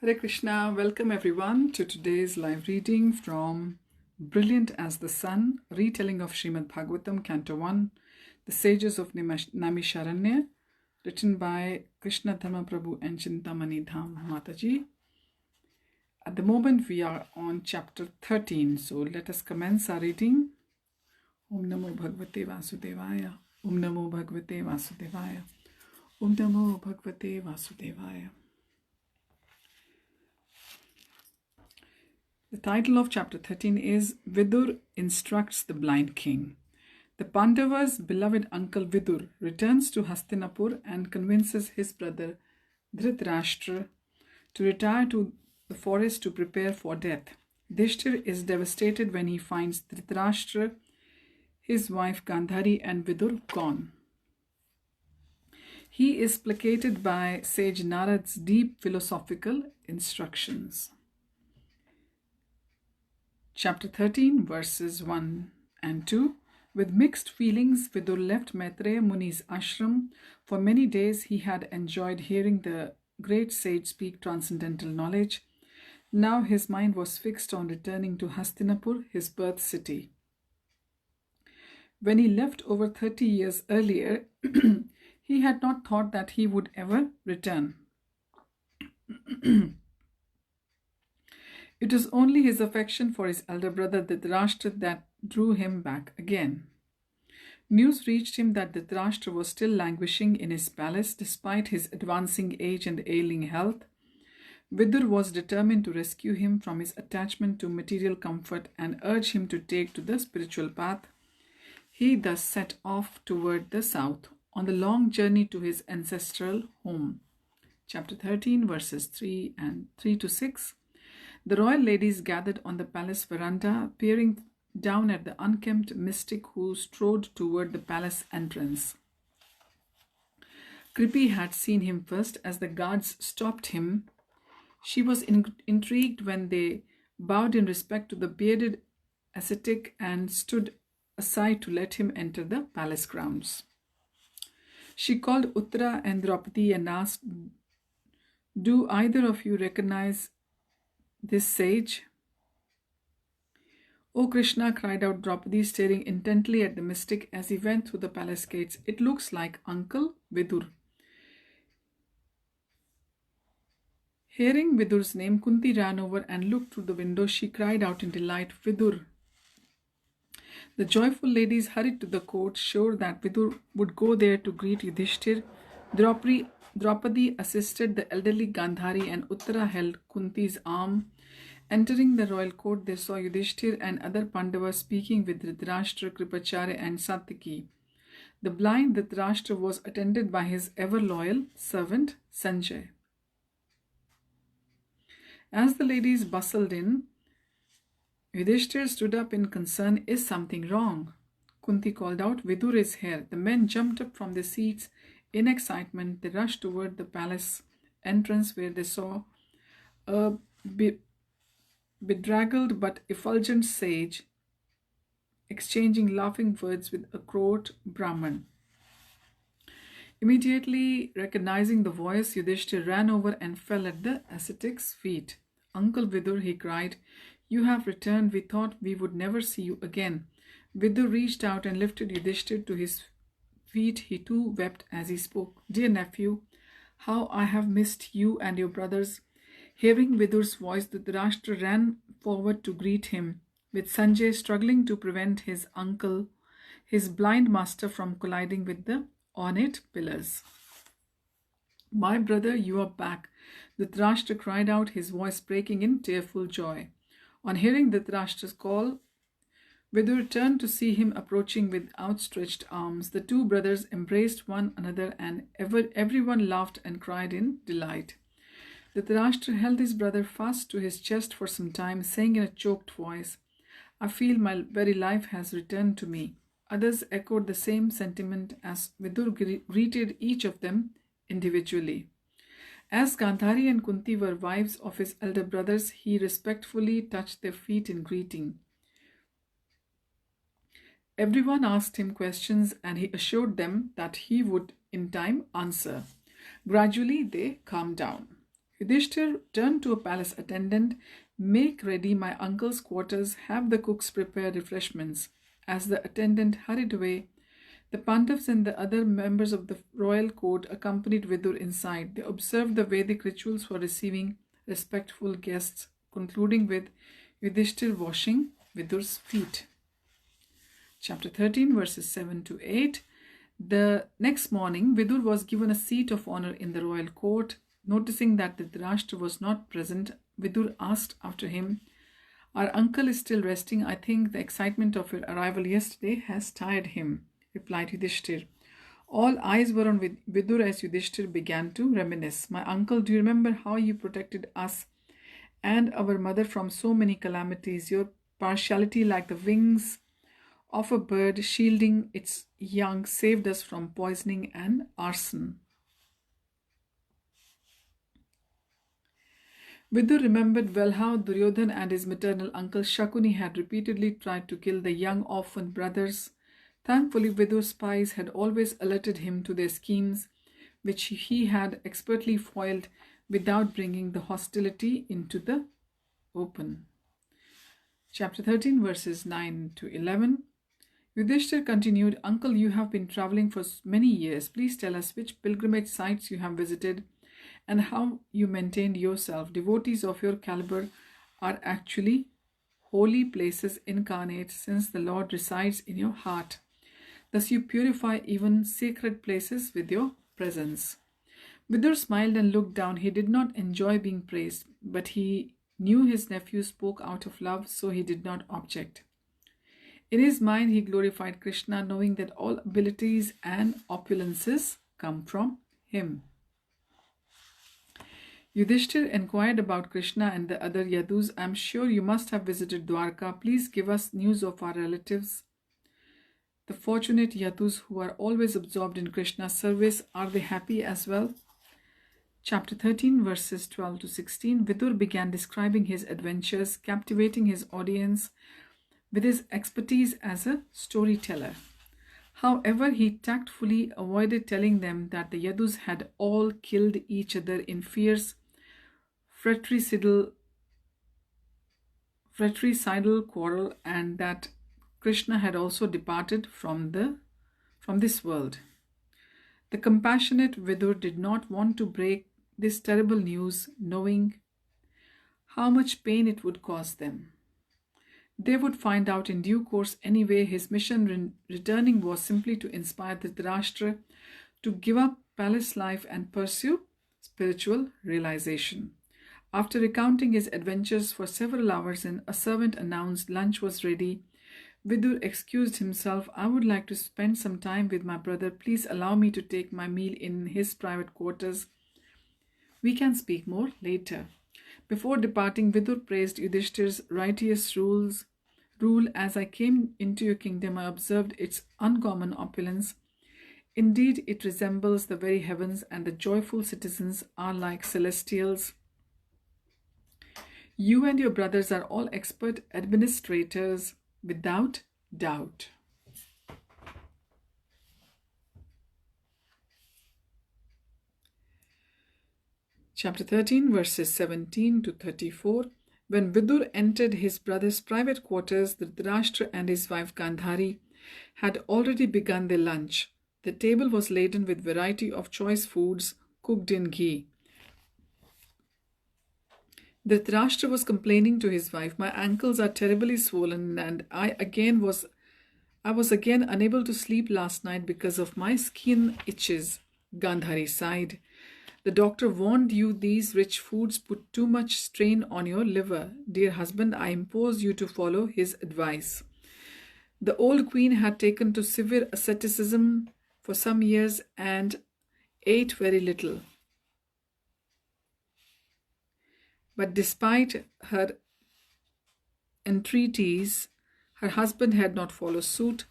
Hare Krishna, welcome everyone to today's live reading from Brilliant as the Sun, retelling of Srimad Bhagavatam, Canto 1, The Sages of Naimisharanya, written by Krishna Dharma Prabhu and Chintamani Dham Mataji. At the moment we are on chapter 13, so let us commence our reading. Om Namo Bhagavate Vasudevaya, Om Namo Bhagavate Vasudevaya, Om Namo Bhagavate Vasudevaya. The title of chapter 13 is Vidura Instructs the Blind King. The Pandavas' beloved uncle Vidur returns to Hastinapur and convinces his brother Dhritarashtra to retire to the forest to prepare for death. Yudhishthir is devastated when he finds Dhritarashtra, his wife Gandhari and Vidur gone. He is placated by sage Narad's deep philosophical instructions. Chapter 13, verses 1 and 2. With mixed feelings, Vidur left Maitreya Muni's ashram. For many days he had enjoyed hearing the great sage speak transcendental knowledge. Now his mind was fixed on returning to Hastinapur, his birth city. When he left over 30 years earlier, he had not thought that he would ever return. It was only his affection for his elder brother Dhritarashtra that drew him back again. News reached him that Dhritarashtra was still languishing in his palace despite his advancing age and ailing health. Vidur was determined to rescue him from his attachment to material comfort and urge him to take to the spiritual path. He thus set off toward the south on the long journey to his ancestral home. Chapter 13, verses 3 to 6. The royal ladies gathered on the palace veranda, peering down at the unkempt mystic who strode toward the palace entrance. Kripi had seen him first as the guards stopped him. She was intrigued when they bowed in respect to the bearded ascetic and stood aside to let him enter the palace grounds. She called Uttara and Draupadi and asked, "Do either of you recognize this sage?" "O Krishna," cried out Draupadi, staring intently at the mystic as he went through the palace gates. "It looks like Uncle Vidur." Hearing Vidur's name, Kunti ran over and looked through the window. She cried out in delight, "Vidur!" The joyful ladies hurried to the court, sure that Vidur would go there to greet Yudhishthir. Draupadi assisted the elderly Gandhari and Uttara held Kunti's arm. Entering the royal court, they saw Yudhishthir and other Pandavas speaking with Dhritarashtra, Kripacharya and Satyaki. The blind Dhritarashtra was attended by his ever-loyal servant Sanjay. As the ladies bustled in, Yudhishthir stood up in concern. "Is something wrong?" Kunti called out, "Vidur is here." The men jumped up from their seats. In excitement, they rushed toward the palace entrance where they saw a bedraggled but effulgent sage exchanging laughing words with a court Brahman. Immediately recognizing the voice, Yudhishthir ran over and fell at the ascetic's feet. "Uncle Vidur," he cried, "you have returned. We thought we would never see you again." Vidur reached out and lifted Yudhishthir to his feet. He too wept as he spoke. "Dear nephew, how I have missed you and your brothers." Hearing Vidur's voice, Dhritarashtra ran forward to greet him, with Sanjay struggling to prevent his uncle, his blind master, from colliding with the ornate pillars. "My brother, you are back," Dhritarashtra cried out, his voice breaking in tearful joy. On hearing Dhritarashtra's call, Vidur turned to see him approaching with outstretched arms. The two brothers embraced one another and everyone laughed and cried in delight. Dhritarashtra held his brother fast to his chest for some time, saying in a choked voice, "I feel my very life has returned to me." Others echoed the same sentiment as Vidur greeted each of them individually. As Gandhari and Kunti were wives of his elder brothers, he respectfully touched their feet in greeting. Everyone asked him questions and he assured them that he would in time answer. Gradually they calmed down. Yudhishthir turned to a palace attendant. Make ready my uncle's quarters, have the cooks prepare refreshments. As the attendant hurried away, the Pandavas and the other members of the royal court accompanied Vidur inside. They observed the Vedic rituals for receiving respectful guests, concluding with Yudhishthir washing Vidur's feet. Chapter 13, verses 7 to 8. The next morning, Vidur was given a seat of honor in the royal court. Noticing that Dhritarashtra was not present, Vidur asked after him, "Our uncle is still resting. I think the excitement of your arrival yesterday has tired him," replied Yudhishthir. All eyes were on Vidur as Yudhishthir began to reminisce. "My uncle, do you remember how you protected us and our mother from so many calamities? Your partiality, like the wings of a bird shielding its young, saved us from poisoning and arson." Vidur remembered well how Duryodhan and his maternal uncle Shakuni had repeatedly tried to kill the young orphan brothers. Thankfully, Vidur's spies had always alerted him to their schemes, which he had expertly foiled without bringing the hostility into the open. Chapter 13, verses 9 to 11. Yudhishthir continued, "Uncle, you have been traveling for many years. Please tell us which pilgrimage sites you have visited and how you maintained yourself. Devotees of your caliber are actually holy places incarnate, since the Lord resides in your heart. Thus you purify even sacred places with your presence." Vidur smiled and looked down. He did not enjoy being praised, but he knew his nephew spoke out of love, so he did not object. In his mind, he glorified Krishna, knowing that all abilities and opulences come from him. Yudhishthir inquired about Krishna and the other Yadus. "I am sure you must have visited Dwarka. Please give us news of our relatives, the fortunate Yadus who are always absorbed in Krishna's service. Are they happy as well?" Chapter 13, verses 12 to 16. Vidur began describing his adventures, captivating his audience with his expertise as a storyteller. However, he tactfully avoided telling them that the Yadus had all killed each other in fierce fratricidal quarrel, and that Krishna had also departed from this world. The compassionate Vidur did not want to break this terrible news, knowing how much pain it would cause them. They would find out in due course anyway. His mission returning was simply to inspire Dhritarashtra to give up palace life and pursue spiritual realization. After recounting his adventures for several hours and a servant announced lunch was ready, Vidur excused himself. "I would like to spend some time with my brother. Please allow me to take my meal in his private quarters. We can speak more later." Before departing, Vidur praised Yudhishthir's righteous rule. "As I came into your kingdom, I observed its uncommon opulence. Indeed, it resembles the very heavens, and the joyful citizens are like celestials. You and your brothers are all expert administrators, without doubt." Chapter 13, verses 17 to 34. When Vidur entered his brother's private quarters, Dhritarashtra and his wife Gandhari had already begun their lunch. The table was laden with variety of choice foods cooked in ghee. Dhritarashtra was complaining to his wife, "My ankles are terribly swollen, and I was again unable to sleep last night because of my skin itches." Gandhari sighed. "The doctor warned you these rich foods put too much strain on your liver. Dear husband, I implore you to follow his advice." The old queen had taken to severe asceticism for some years and ate very little. But despite her entreaties, her husband had not followed suit.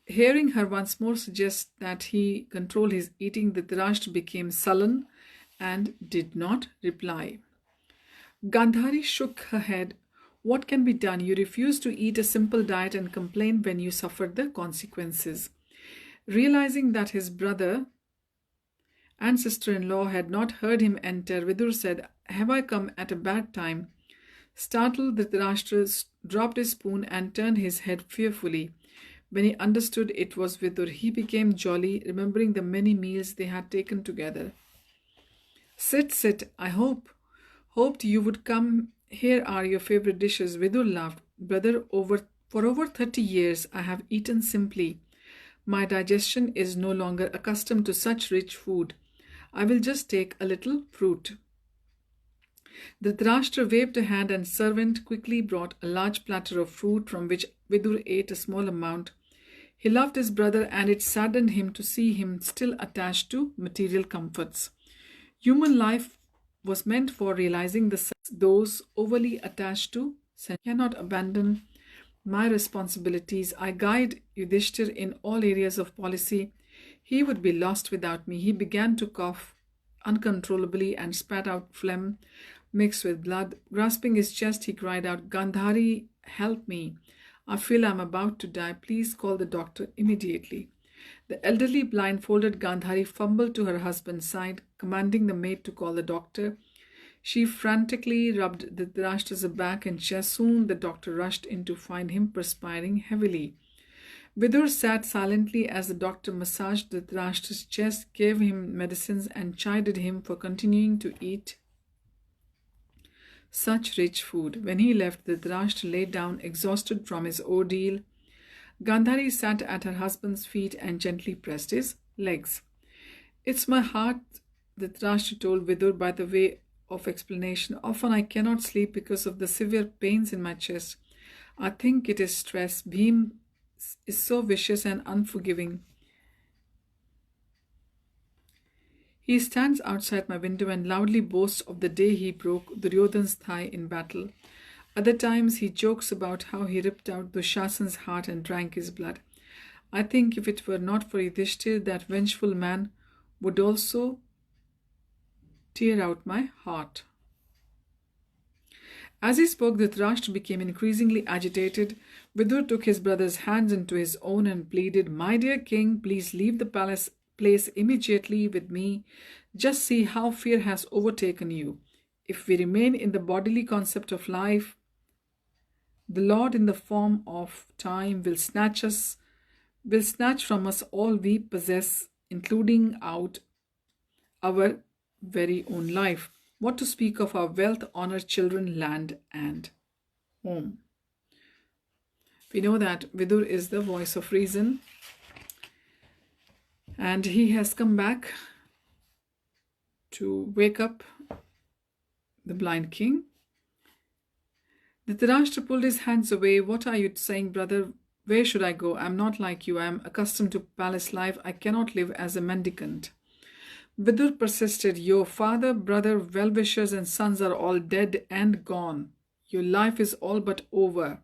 Hearing her once more suggest that he control his eating, Dhritarashtra became sullen and did not reply. Gandhari shook her head. "What can be done? You refuse to eat a simple diet and complain when you suffer the consequences." Realizing that his brother and sister-in-law had not heard him enter, Vidur said, "Have I come at a bad time?" Startled, Dhritarashtra dropped his spoon and turned his head fearfully. When he understood it was Vidur, he became jolly, remembering the many meals they had taken together. "Sit, sit. I hoped you would come. Here are your favorite dishes." Vidur laughed. "Brother, for over 30 years I have eaten simply. My digestion is no longer accustomed to such rich food. I will just take a little fruit." Dhritarashtra waved a hand and servant quickly brought a large platter of fruit from which Vidur ate a small amount. He loved his brother and it saddened him to see him still attached to material comforts. Human life was meant for realizing the sense. Those overly attached to cannot abandon my responsibilities. I guide Yudhishthir in all areas of policy. He would be lost without me. He began to cough uncontrollably and spat out phlegm mixed with blood. Grasping his chest, he cried out, "Gandhari, help me. I feel I am about to die. Please call the doctor immediately." The elderly blindfolded Gandhari fumbled to her husband's side, commanding the maid to call the doctor. She frantically rubbed the Dhritarashtra's back and chest. Soon the doctor rushed in to find him perspiring heavily. Vidur sat silently as the doctor massaged the Dhritarashtra's chest, gave him medicines, and chided him for continuing to eat such rich food. When he left, the Dhritarashtra lay down exhausted from his ordeal. Gandhari sat at her husband's feet and gently pressed his legs. "It's my heart," the Dhritarashtra told Vidur by the way of explanation. "Often I cannot sleep because of the severe pains in my chest. I think it is stress. Bhim is so vicious and unforgiving. He stands outside my window and loudly boasts of the day he broke Duryodhan's thigh in battle. Other times he jokes about how he ripped out Dushasan's heart and drank his blood. I think if it were not for Yudhishthir, that vengeful man would also tear out my heart." As he spoke, Dhritarashtra became increasingly agitated. Vidur took his brother's hands into his own and pleaded, "My dear king, please leave the place immediately with me. Just see how fear has overtaken you. If we remain in the bodily concept of life, the Lord in the form of time will snatch from us all we possess, including out our very own life. What to speak of our wealth, honor, children, land, and home." We know that Vidur is the voice of reason, and he has come back to wake up the blind king. The Dhritarashtra pulled his hands away. "What are you saying, brother? Where should I go? I am not like you. I am accustomed to palace life. I cannot live as a mendicant." Vidur persisted. "Your father, brother, well-wishers and sons are all dead and gone. Your life is all but over.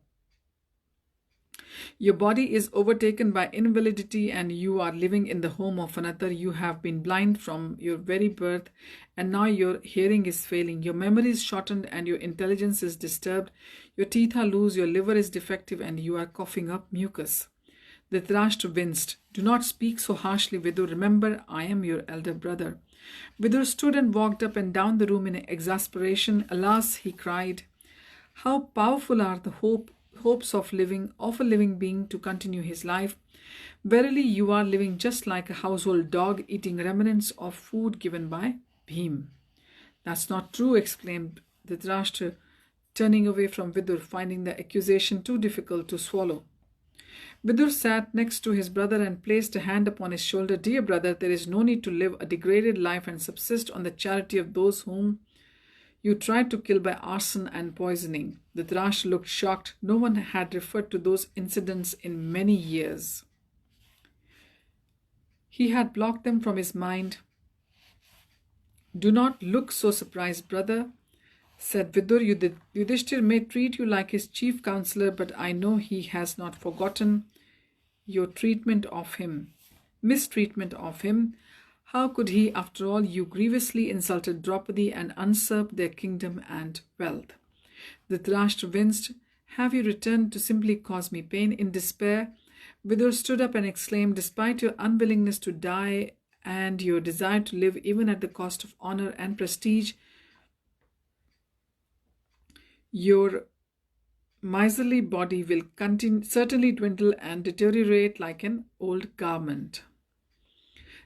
Your body is overtaken by invalidity and you are living in the home of another. You have been blind from your very birth and now your hearing is failing. Your memory is shortened and your intelligence is disturbed. Your teeth are loose, your liver is defective and you are coughing up mucus." The Dhritarashtra winced. "Do not speak so harshly, Vidur. Remember, I am your elder brother." Vidur stood and walked up and down the room in exasperation. "Alas," he cried, "how powerful are the hopes of a living being to continue his life. Verily, you are living just like a household dog eating remnants of food given by Bhim." "That's not true," exclaimed Dhritarashtra, turning away from Vidur, finding the accusation too difficult to swallow. Vidur sat next to his brother and placed a hand upon his shoulder. "Dear brother, there is no need to live a degraded life and subsist on the charity of those whom you tried to kill by arson and poisoning." The Dhritarashtra looked shocked. No one had referred to those incidents in many years. He had blocked them from his mind. "Do not look so surprised, brother," said Vidur. "Yudhishthir may treat you like his chief counselor, but I know he has not forgotten your mistreatment of him. How could he, after all? You grievously insulted Draupadi and usurped their kingdom and wealth." The Dhritarashtra winced. "Have you returned to simply cause me pain?" In despair, Vidur stood up and exclaimed, "Despite your unwillingness to die and your desire to live even at the cost of honor and prestige, your miserly body will certainly dwindle and deteriorate like an old garment.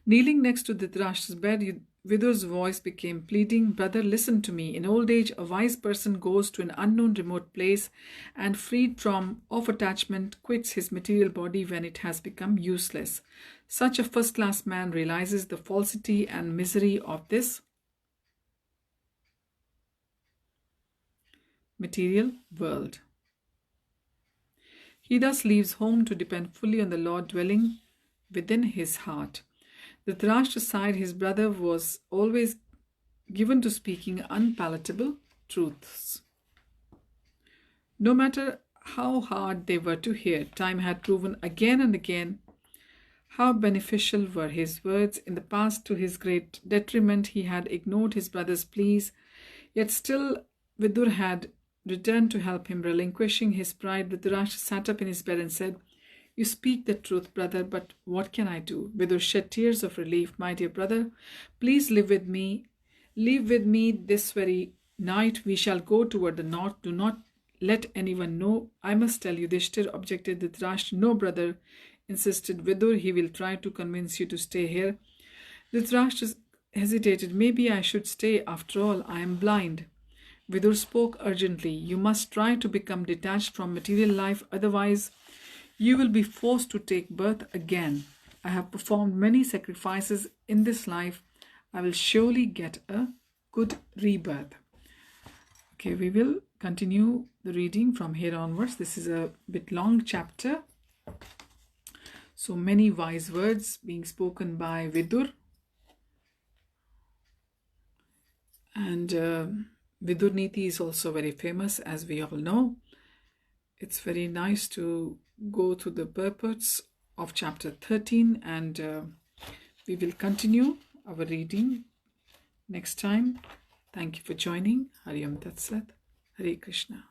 Kneeling next to Dhritarashtra's bed, Vidur's voice became pleading. Brother, listen to me. In old age, a wise person goes to an unknown remote place and, freed of attachment, quits his material body when it has become useless. Such a first-class man realizes the falsity and misery of this material world. He thus leaves home to depend fully on the Lord dwelling within his heart. Dhritarashtra sighed. His brother was always given to speaking unpalatable truths. No matter how hard they were to hear, time had proven again and again how beneficial were his words. In the past, to his great detriment, he had ignored his brother's pleas, yet still Vidur had returned to help him. Relinquishing his pride, Dhritarashtra sat up in his bed and said, You speak the truth, brother, but what can I do? Vidur shed tears of relief. My dear brother, please live with me. Leave with me this very night. We shall go toward the north. Do not let anyone know. I must tell you. Yudhishthir objected. Dhritarashtra, no, brother, insisted Vidur. He will try to convince you to stay here. Dhritarashtra hesitated. Maybe I should stay. After all, I am blind. Vidur spoke urgently. You must try to become detached from material life. Otherwise, you will be forced to take birth again. I have performed many sacrifices in this life. I will surely get a good rebirth. Okay, we will continue the reading from here onwards. This is a bit long chapter. So many wise words being spoken by Vidur. And Vidur Niti is also very famous, as we all know. It's very nice to go to the purports of chapter 13, and we will continue our reading next time. Thank you for joining. Hari Om Tat Sat. Hare Krishna.